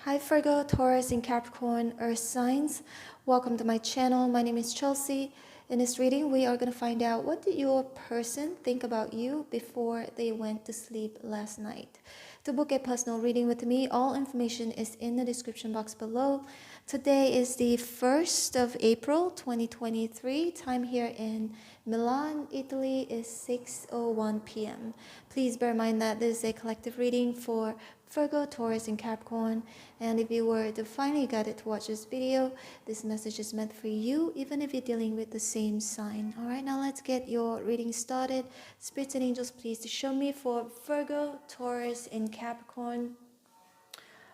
Hi Virgo, Taurus, and Capricorn Earth signs. Welcome to my channel. My name is Chelsea. In this reading, we are going to find out what did your person think about you before they went to sleep last night. To book a personal reading with me, all information is in the description box below. Today is the 1st of April 2023. Time here in Milan, Italy is 6:01 p.m. Please bear in mind that this is a collective reading for Virgo, Taurus, and Capricorn. And if you were to finally get it to watch this video, this message is meant for you, even if you're dealing with the same sign. Alright, now let's get your reading started. Spirits and angels, please to show me for Virgo, Taurus, and Capricorn.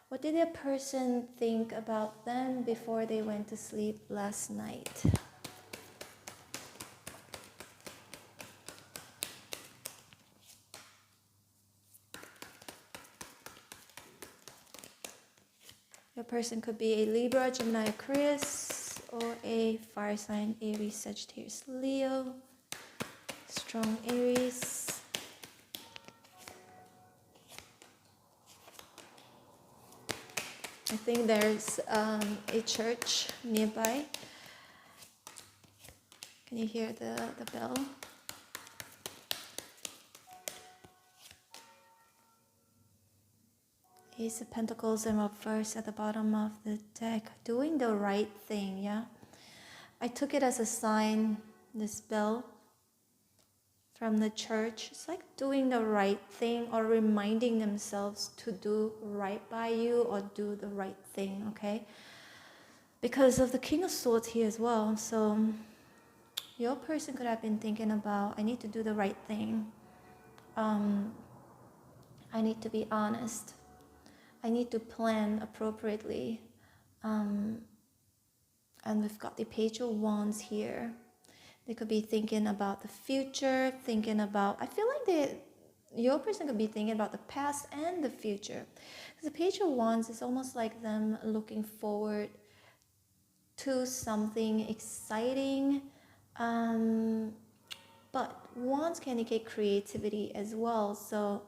What did a person think about them before they went to sleep last night? Your person could be a Libra, Gemini, Aquarius, or a fire sign, Aries, Sagittarius, Leo. Strong Aries. I think there's a church nearby. Can you hear the bell? Ace of Pentacles in reverse at the bottom of the deck. Doing the right thing, yeah? I took it as a sign, this bell from the church. It's like doing the right thing or reminding themselves to do right by you or do the right thing, okay? Because of the King of Swords here as well. So your person could have been thinking about, I need to do the right thing. I need to be honest. I need to plan appropriately. And we've got the Page of Wands here. They could be thinking about the future, thinking about, I feel like your person could be thinking about the past and the future. Because the Page of Wands is almost like them looking forward to something exciting. But Wands can indicate creativity as well. So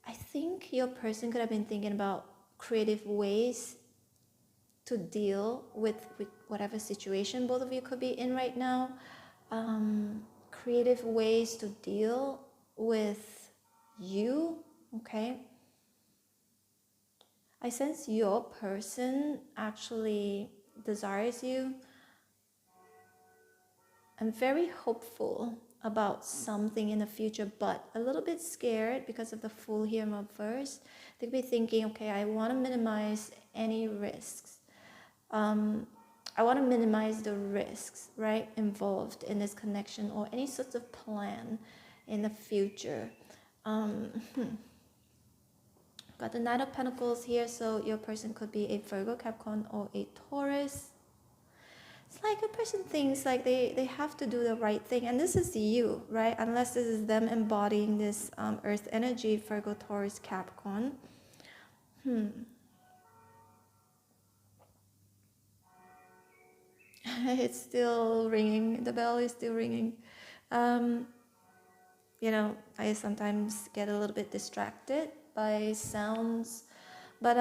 I think your person could have been thinking about creative ways to deal with whatever situation both of you could be in right now. Creative ways to deal with you, okay? I sense your person actually desires you. I'm very hopeful about something in the future, but a little bit scared because of the Fool here in reverse. They could be thinking, okay, I want to minimize any risks. I want to minimize the risks, right, involved in this connection or any sorts of plan in the future. Got the Knight of Pentacles here, so your person could be a Virgo, Capricorn, or a Taurus. It's like a person thinks like they have to do the right thing, and this is you, right? Unless this is them embodying this earth energy, Virgo, Taurus, Capricorn. It's still ringing. The bell is still ringing. You know, I sometimes get a little bit distracted by sounds. But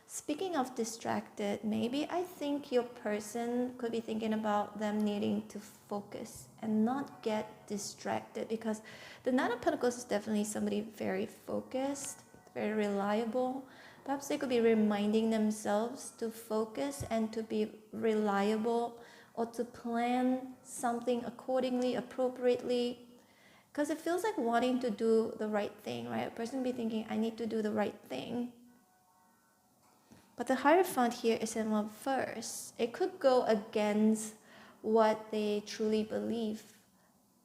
speaking of distracted, maybe I think your person could be thinking about them needing to focus and not get distracted, because the Knight of Pentacles is definitely somebody very focused, very reliable. Perhaps they could be reminding themselves to focus and to be reliable, or to plan something accordingly, appropriately. Because it feels like wanting to do the right thing, right? A person will be thinking, I need to do the right thing. But the Hierophant here is in reverse. It could go against what they truly believe.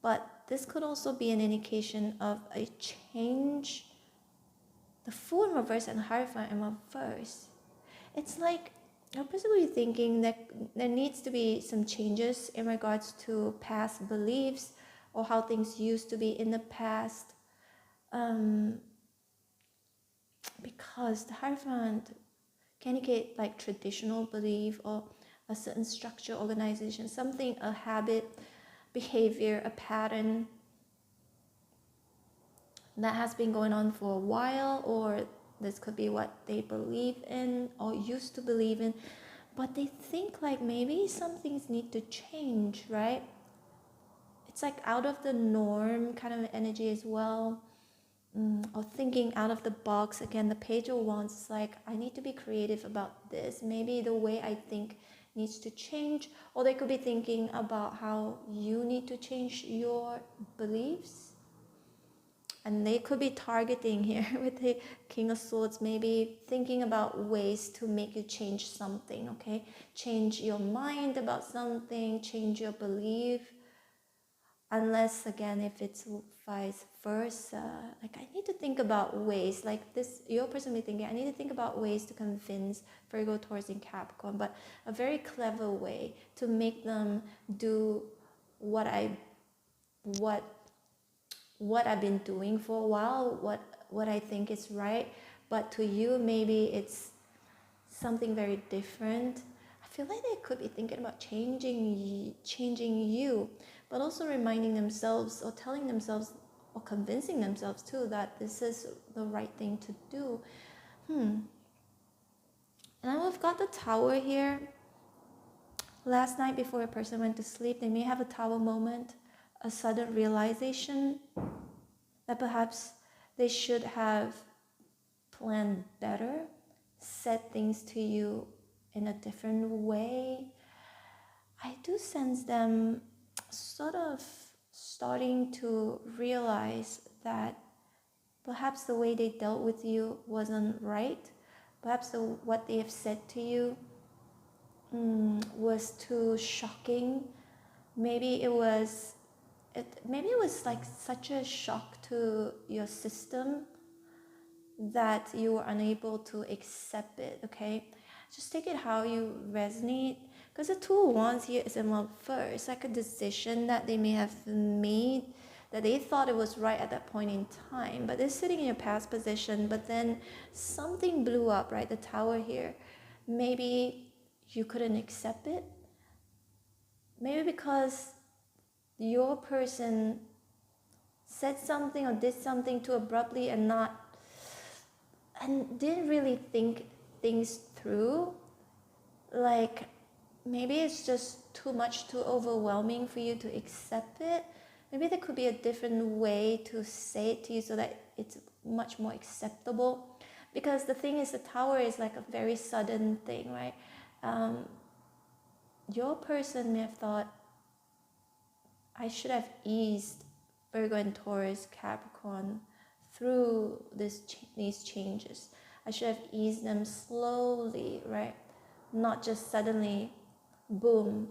But this could also be an indication of a change. The Fool in reverse and Hierophant in reverse. It's like a person will be thinking that there needs to be some changes in regards to past beliefs or how things used to be in the past. Because the Hierophant can indicate like traditional belief or a certain structure, organization, something, a habit, behavior, a pattern. that has been going on for a while, or this could be what they believe in or used to believe in, but they think like maybe some things need to change, right? It's like out of the norm kind of energy as well. Or thinking out of the box. Again, the Page of Wands is like, I need to be creative about this. Maybe the way I think needs to change, or they could be thinking about how you need to change your beliefs. And they could be targeting here with the King of Swords, maybe thinking about ways to make you change something, okay? Change your mind about something, change your belief. Unless, again, if it's vice versa, like I need to think about ways, like this, your person may be thinking, I need to think about ways to convince Virgo, Taurus, and Capricorn, but a very clever way to make them do what I've been doing for a while, what I think is right, but to you, maybe it's something very different. I feel like they could be thinking about changing you, but also reminding themselves or telling themselves or convincing themselves too that this is the right thing to do. And we've got the Tower here. Last night before a person went to sleep, they may have a Tower moment, a sudden realization that perhaps they should have planned better, said things to you in a different way. I do sense them sort of starting to realize that perhaps the way they dealt with you wasn't right. Perhaps what they have said to you was too shocking. Maybe it was like such a shock to your system that you were unable to accept it, okay? Just take it how you resonate. Because the Two of Wands here is in love first. It's like a decision that they may have made that they thought it was right at that point in time. But they're sitting in your past position, but then something blew up, right? The Tower here. Maybe you couldn't accept it. Maybe because your person said something or did something too abruptly and didn't really think things through. Like maybe it's just too much, too overwhelming for you to accept it. Maybe there could be a different way to say it to you so that it's much more acceptable. Because the thing is, the Tower is like a very sudden thing, right? Your person may have thought, I should have eased Virgo and Taurus, Capricorn through these changes. I should have eased them slowly, right? Not just suddenly, boom,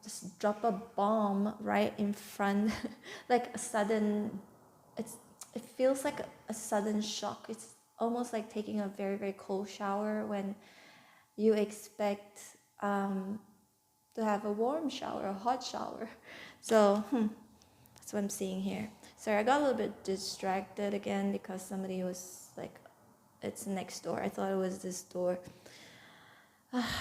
just drop a bomb right in front, like a sudden, it feels like a sudden shock. It's almost like taking a very, very cold shower when you expect to have a warm shower, a hot shower. So that's what I'm seeing here. Sorry, I got a little bit distracted again because somebody was like, it's next door. I thought it was this door.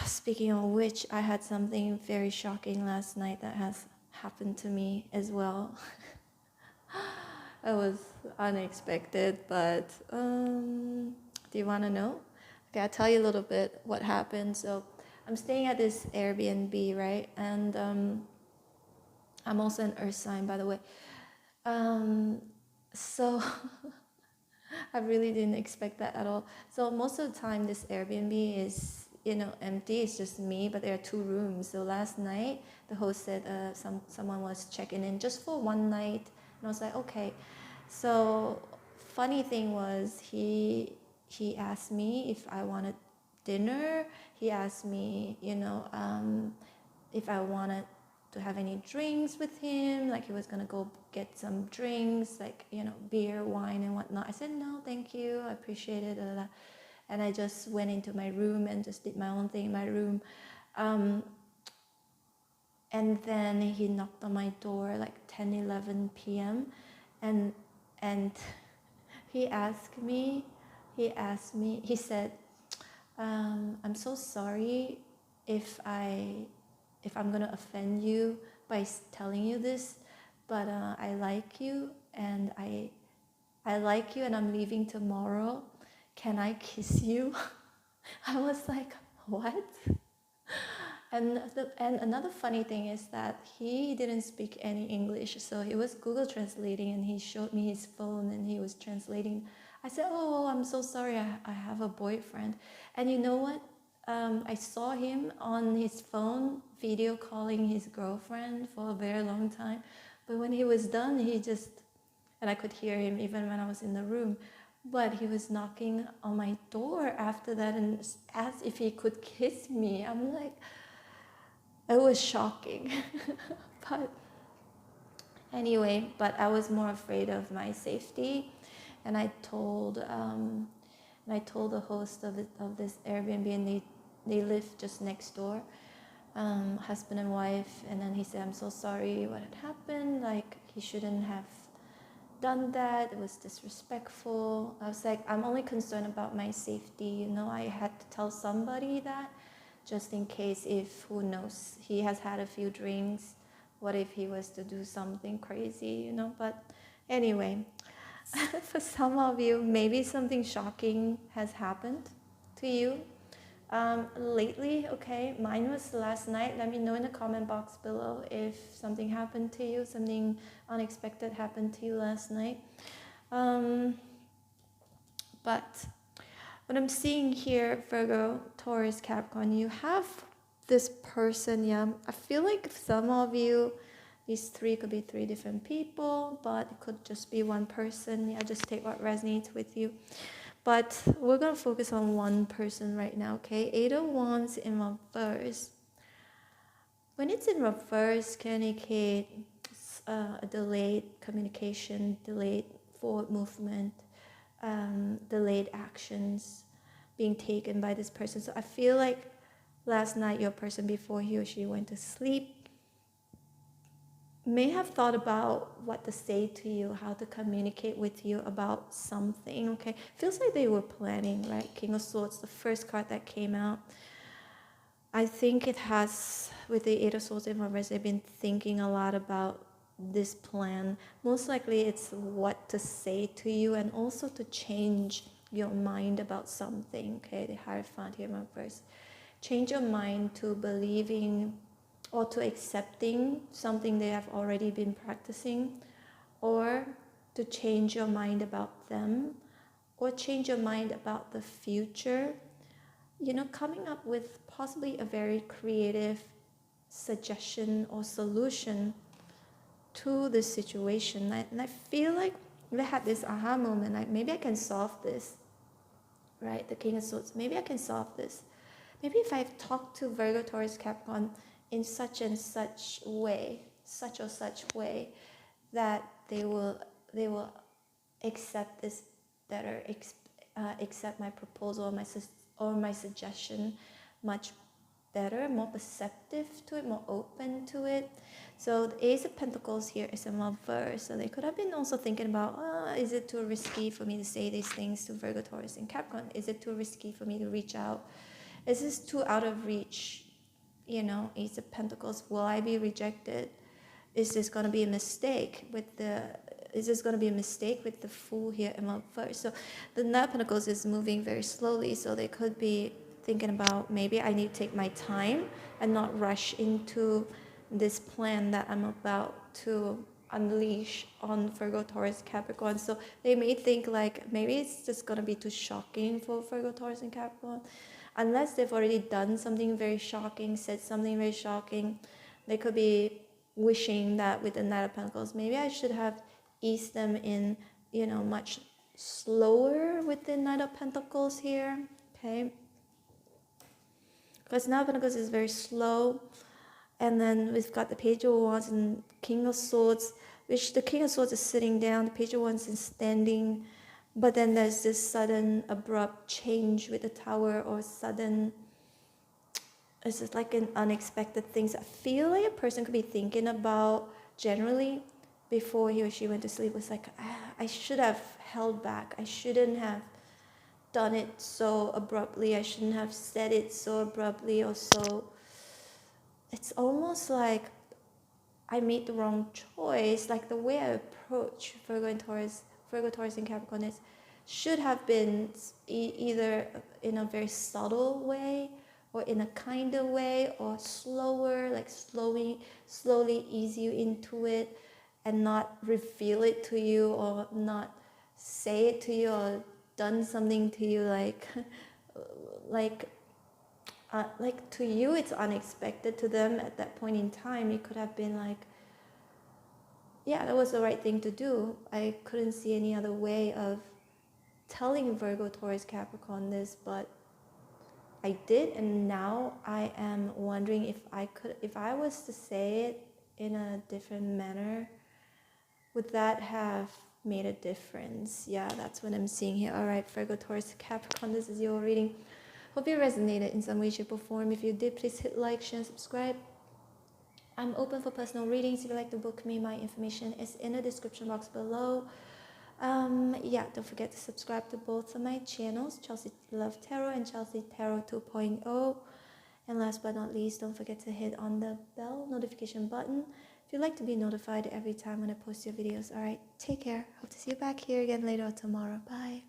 Speaking of which, I had something very shocking last night that has happened to me as well. It was unexpected, but do you want to know? Okay, I'll tell you a little bit what happened. So I'm staying at this Airbnb, right? And I'm also an earth sign, by the way. So I really didn't expect that at all. So most of the time, this Airbnb is, empty. It's just me, but there are 2 rooms. So last night, the host said someone was checking in just for one night, and I was like, okay. So funny thing was, he asked me if I wanted dinner. He asked me, if I wanted to have any drinks with him, like he was gonna go get some drinks, like beer, wine, and whatnot. I said no, thank you, I appreciate it. And I just went into my room and just did my own thing in my room. And then he knocked on my door like 10-11 p.m. and he said, I'm so sorry if I'm gonna offend you by telling you this, but I like you and I like you and I'm leaving tomorrow. Can I kiss you? I was like, what? And another funny thing is that he didn't speak any English, so he was Google translating, and he showed me his phone and he was translating. I said, oh, I'm so sorry, I have a boyfriend. And you know what? I saw him on his phone video calling his girlfriend for a very long time. But when he was done, he just, and I could hear him even when I was in the room, but he was knocking on my door after that and asked if he could kiss me. I'm like, it was shocking. But anyway, but I was more afraid of my safety, and I told the host of this Airbnb, and they live just next door, husband and wife, and then he said, I'm so sorry what had happened, like he shouldn't have done that, it was disrespectful. I was like, I'm only concerned about my safety, you know. I had to tell somebody that, just in case, if, who knows, he has had a few drinks, what if he was to do something crazy, you know. But anyway, for some of you, maybe something shocking has happened to you lately. Okay, mine was last night. Let me know in the comment box below if something happened to you, something unexpected happened to you last night. But what I'm seeing here, Virgo, Taurus, Capricorn, you have this person, yeah. I feel like some of you, these three could be three different people, but it could just be one person. Yeah, just take what resonates with you. But we're going to focus on one person right now, okay? 8 of Wands in reverse. When it's in reverse, can indicate a delayed communication, delayed forward movement, delayed actions being taken by this person. So I feel like last night your person, before he or she went to sleep, may have thought about what to say to you, how to communicate with you about something, okay? Feels like they were planning, right? King of Swords, the first card that came out. I think it has, with the 8 of Swords in reverse, they've been thinking a lot about this plan. Most likely it's what to say to you, and also to change your mind about something, okay? The Hierophant here in reverse. Change your mind to believing or to accepting something they have already been practicing, or to change your mind about them, or change your mind about the future. You know, coming up with possibly a very creative suggestion or solution to this situation. And I feel like they had this aha moment, like maybe I can solve this, right? The King of Swords, maybe I can solve this. Maybe if I talk to Virgo, Taurus, Capricorn in such and such way, such or such way, that they will accept this better, accept my proposal or my suggestion much better, more perceptive to it, more open to it. So the Ace of Pentacles here is in reverse. So they could have been also thinking about, is it too risky for me to say these things to Virgo, Taurus, and Capricorn? Is it too risky for me to reach out? Is this too out of reach? You know, Ace of Pentacles, will I be rejected? Is this going to be a mistake with the Fool here in reverse? So the Knight of Pentacles is moving very slowly, so they could be thinking about, maybe I need to take my time and not rush into this plan that I'm about to unleash on Virgo, Taurus, Capricorn. So they may think like, maybe it's just going to be too shocking for Virgo, Taurus, and Capricorn. Unless they've already done something very shocking, said something very shocking, they could be wishing that with the Knight of Pentacles, maybe I should have eased them in, you know, much slower with the Knight of Pentacles here, okay? Because Knight of Pentacles is very slow. And then we've got the Page of Wands and King of Swords, which the King of Swords is sitting down, the Page of Wands is standing. But then there's this sudden abrupt change with the Tower, or sudden, it's just like an unexpected things. I feel like a person could be thinking about generally before he or she went to sleep was like, I should have held back. I shouldn't have done it so abruptly. I shouldn't have said it so abruptly or so. It's almost like I made the wrong choice. Like the way I approach Virgo, Taurus, and Capricorn should have been either in a very subtle way or in a kinder way or slower, like slowly ease you into it and not reveal it to you or not say it to you or done something to you like like to you it's unexpected. To them at that point in time it could have been like, yeah, that was the right thing to do. I couldn't see any other way of telling Virgo, Taurus, Capricorn this, but I did, and now I am wondering if I was to say it in a different manner, would that have made a difference? Yeah, that's what I'm seeing here. All right, Virgo, Taurus, Capricorn, this is your reading. Hope you resonated in some way, shape, or form. If you did, please hit like, share, and subscribe. I'm open for personal readings. If you'd like to book me, my information is in the description box below. Yeah, don't forget to subscribe to both of my channels, Chelsea Love Tarot and Chelsea Tarot 2.0. And last but not least, don't forget to hit on the bell notification button if you'd like to be notified every time when I post your videos. All right, take care. Hope to see you back here again later or tomorrow. Bye.